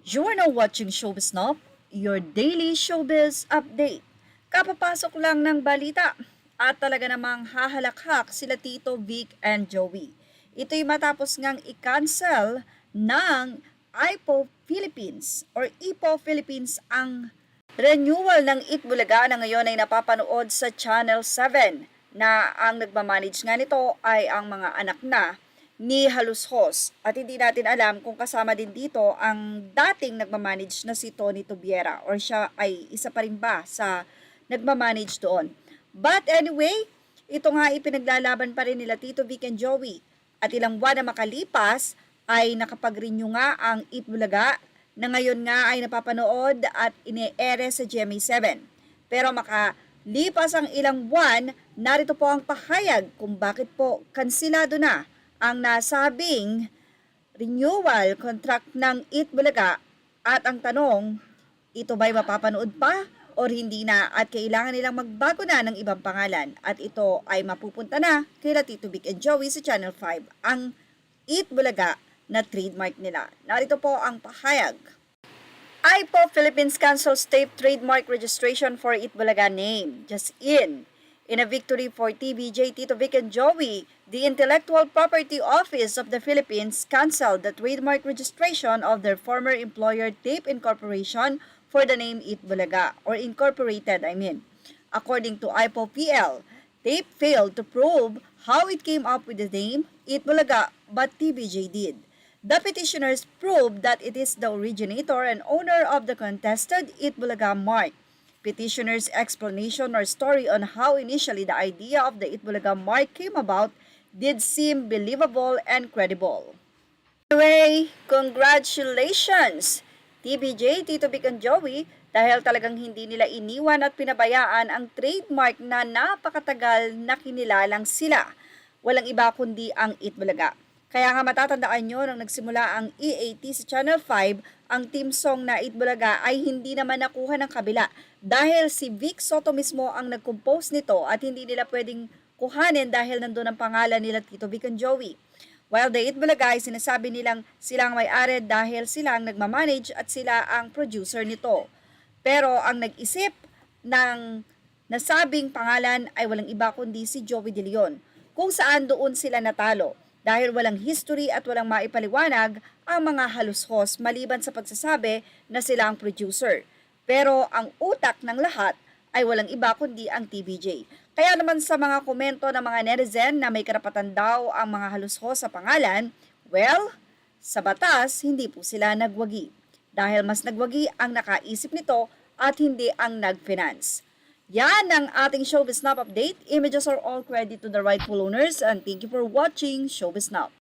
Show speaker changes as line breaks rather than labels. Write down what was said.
You are now watching Showbiz Snob, your daily showbiz update. Kapapasok lang ng balita at talaga namang hahalakhak sila Tito, Vic, and Joey. Ito'y matapos ngang i-cancel ng IPO Philippines ang renewal ng Itbulaga na ngayon ay napapanood sa Channel 7 na ang nagmamanage nga nito ay ang mga anak na ni Halushos. At hindi natin alam kung kasama din dito ang dating nagmamanage na si Tony Tubiera or siya ay isa pa rin ba sa nagmamanage doon. But anyway, ito nga ipinaglalaban pa rin nila Tito Vic and Joey. At ilang buwan na makalipas ay nakapag-renew nga ang Itbulaga na ngayon nga ay napapanood at ine-ere sa GMA7. Pero makalipas ang ilang buwan, narito po ang pahayag kung bakit po kansilado na ang nasabing renewal contract ng Itbulaga at ang tanong, ito ba'y mapapanood pa o hindi na at kailangan nilang magbago na ng ibang pangalan at ito ay mapupunta na kay Tito Vic and Joey sa Channel 5 ang Itbulaga na trademark nila. Narito po ang pahayag. IPO Philippines cancels state trademark registration for Itbulaga name. Just in a victory for TVJ, Tito Vic and Joey, the Intellectual Property Office of the Philippines canceled the trademark registration of their former employer Tape Incorporation for the name Itbulaga, or Incorporated, According to IPO PL, Tape failed to prove how it came up with the name Itbulaga, but TVJ did. The petitioners proved that it is the originator and owner of the contested Itbulaga mark. Petitioners' explanation or story on how initially the idea of the Itbulaga mark came about did seem believable and credible. Anyway, congratulations! TBJ, Tito Vic and Joey, dahil talagang hindi nila iniwan at pinabayaan ang trademark na napakatagal na kinilalang sila. Walang iba kundi ang Itbulaga. Kaya nga matatandaan nyo nang nagsimula ang EAT sa Channel 5, ang team song na Itbulaga ay hindi naman nakuha ng kabila dahil si Vic Soto mismo ang nag-compose nito at hindi nila pwedeng kuhanin dahil nandun ang pangalan nila Tito Vic and Joey. While the Itbulaga ay sinasabi nilang silang may-ari dahil sila ang nagmamanage at sila ang producer nito. Pero ang nag-isip ng nasabing pangalan ay walang iba kundi si Joey De Leon, kung saan doon sila natalo dahil walang history at walang maipaliwanag ang mga halushos maliban sa pagsasabi na sila ang producer. Pero ang utak ng lahat ay walang iba kundi ang TVJ. Kaya naman sa mga komento ng mga netizen na may karapatan daw ang mga halushos sa pangalan, well, sa batas hindi po sila nagwagi. Dahil mas nagwagi ang nakaisip nito at hindi ang nag-finance. Yan ang ating Showbiz Snap update. Images are all credit to the rightful owners and thank you for watching Showbiz Snap.